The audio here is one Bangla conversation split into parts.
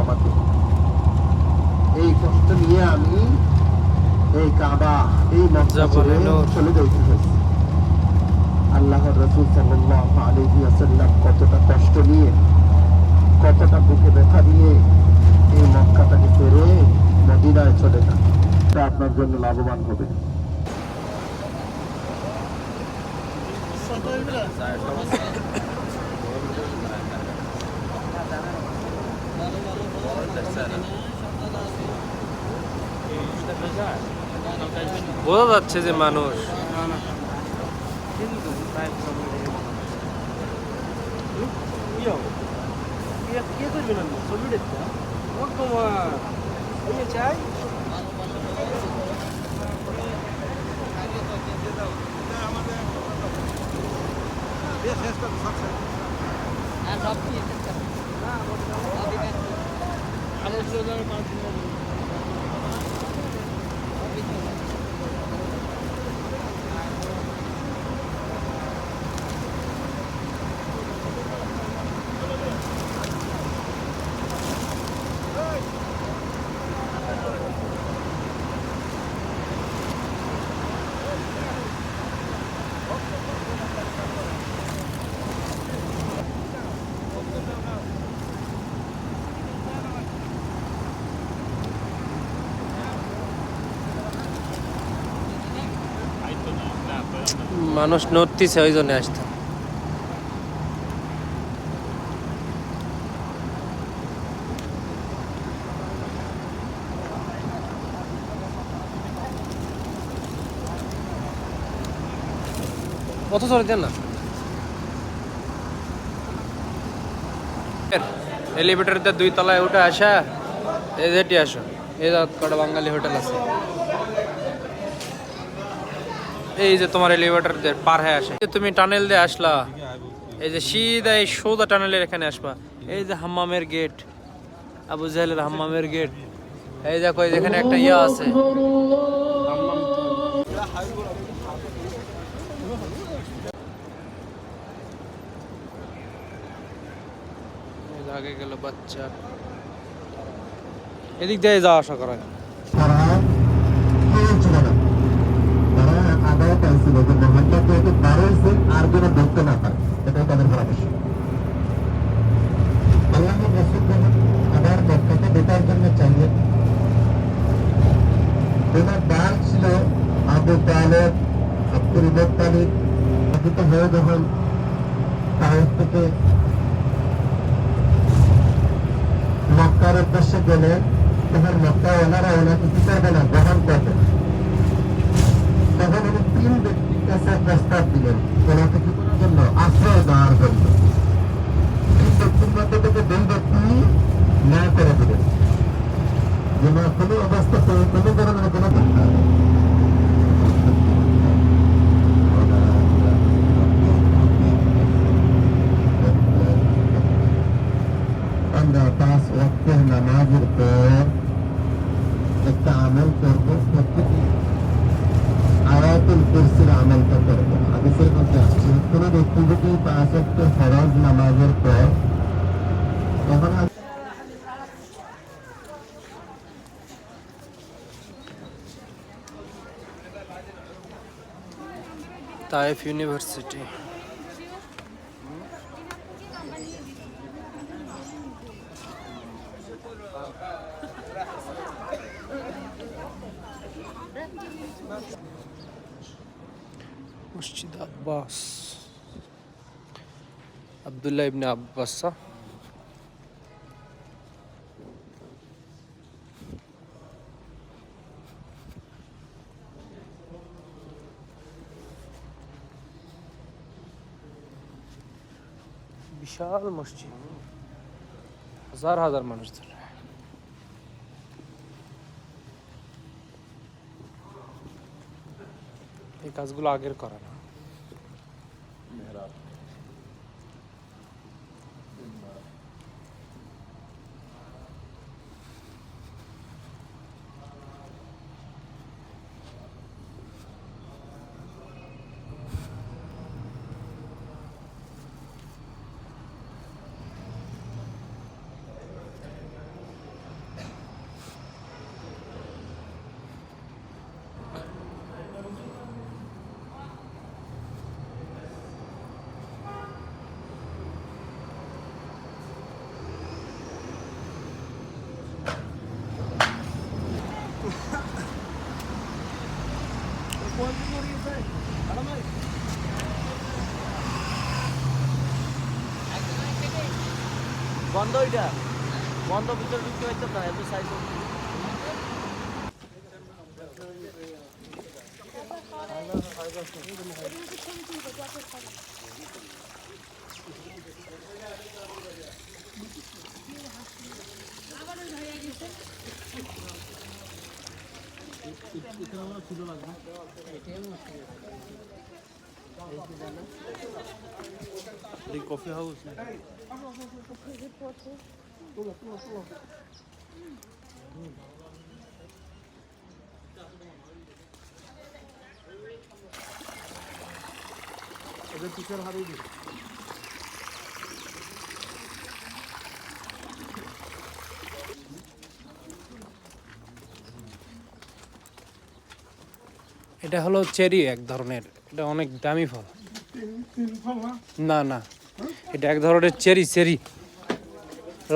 আমাকে। এই কষ্ট নিয়ে আমি এই কাবা, এই মক্কা ছেড়ে চলে যাইতে হয়েছে। আল্লাহর রাসূল সাল্লাল্লাহু আলাইহি ওয়াসাল্লাম কতটা কষ্ট নিয়ে, কতটা বুকে ব্যথা দিয়ে এই মক্কাটাকে ছেড়ে মদিনায় চলে যান। তা আপনার জন্য লাভবান হবে। বোঝা যাচ্ছে যে মানুষ মানুষ নড়তিছে, ওই জন্য আসতে। কত চলে দেন না এলিভেটর দিয়ে 2 তলায় উঠে আসা, এই যেটি আসো, এই কটা বাঙালি হোটেল আছে, এই যে তোমার এলিভেটর দিয়ে পার হয়ে আসে। তুমি টানেল দিয়ে আসলা, এই যে সিধা এই সোজা টানেলের এখানে আসবা, এই যে হাম্মামের গেট, আবু জাহেলের হাম্মামের গেট। এই দেখো এখানে একটা ইয়া আছে, আগে গেল বাচ্চা, এদিক দিয়ে যাওয়া আসা করা। আর যেন ধরতে না পারে, এটাই তাদের পরামর্শ। আল্লাহর রাসূল আবার মক্কাতে ঢোকার জন্য চাইলেন। ওনার ডাল ছিল আবু তালেব, আব্দুল মুত্তালিব। প্রকৃত হয়ে যখন তায়েফ থেকে মক্কার উদ্দেশ্যে গেলেন, তখন মক্কা ওনারা ওনাকে কি করবে না, গ্রহণ করবে। তখন উনি 3 ব্যক্তির কাছে প্রস্তাব দিলেন ওনাকে কি করার জন্য, আশ্রয় দেওয়ার জন্য। 3 ব্যক্তির মধ্যে থেকে 2 ব্যক্তি না করে দিলেন যে না, কোনো অবস্থাতে কোনো ধরনের কোনো আমরা 5 ওয়াক্তের নামাজের পর একটা আমল করবো, প্রত্যেকে আয়াতুল কুরসির আমলটা করবো। হাদিসের মধ্যে আসছে কোন ব্যক্তি যদি 5 ওয়াক্ত ফরজ নামাজের পর তখন তায়েফ ইউনিভার্সিটি। মসজিদ আব্বাস, আব্দুল্লাহ ইবনে আব্বাস। বিশাল মসজিদ, হাজার হাজার মানুষ ধরে। এই কাজগুলো আগের করা না। বন্ধ ওইটা বন্ধ ভিতরে ঢুকতে হইতো না এত সাইজ কফি হাউস এদের পিছনে হারিয়ে দিই। এটা হলো চেরি এক ধরনের, এটা অনেক দামি ফল। না না, এটা এক ধরনের চেরি, চেরি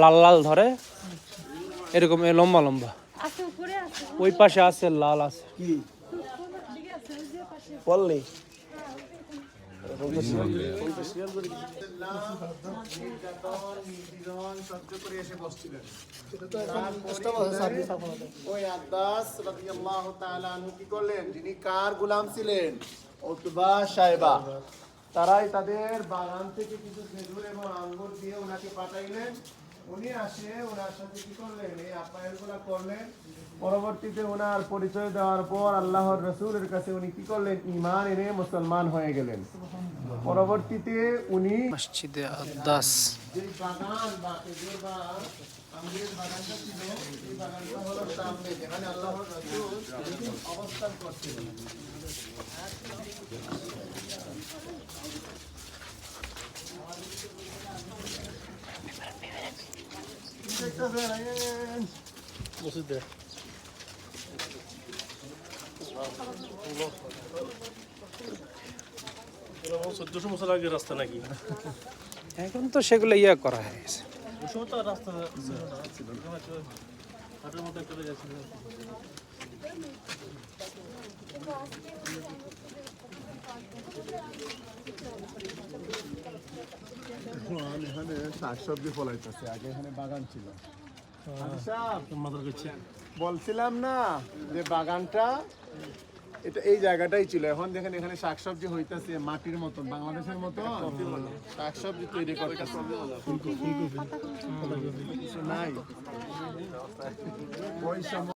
লাল লাল ধরে এরকম লম্বা লম্বা। ওই পাশে আছে লাল আছে। কি বললি সহ্য করে এসে বসছিলেন। ওই আব্বাস রাদিয়াল্লাহু তাআলা আনহু কি করলেন, যিনি কার গোলাম ছিলেন? উতবা সাহেবা। তারাই তাদের বাগান থেকে কিছু খেজুর এবং আঙ্গুর দিয়ে ওনাকে পাঠাইলেন। উনি আসে, ওনার সাথে কি করলেন, এই আপ্যায়নগুলো করলেন। পরবর্তীতে ওনার পরিচয় দেওয়ার পর আল্লাহর রাসূলের কাছে উনি কি করলেন, ঈমান এনে মুসলমান হয়ে গেলেন। পরবর্তীতে উনি মসজিদে আদাস। যে বাগান বা খেজুর বা আঙ্গুরের বাগানটা ছিল, এই বাগানটা হলো সামনে, যেখানে আল্লাহর রাসূল অবস্থান করছিলেন। এখন তো সেগুলো ইয়া করা হয়ে গেছে। এখানে শাকসবজি ফলাইতেছে, আগে এখানে বাগান ছিল। বলছিলাম না যে বাগানটা এটা এই জায়গাটাই ছিল। এখন দেখেন এখানে শাকসবজি হইতাছে মাটির মতন, বাংলাদেশের মতো শাকসবজি তৈরি করতেছে। নাই ওই সময়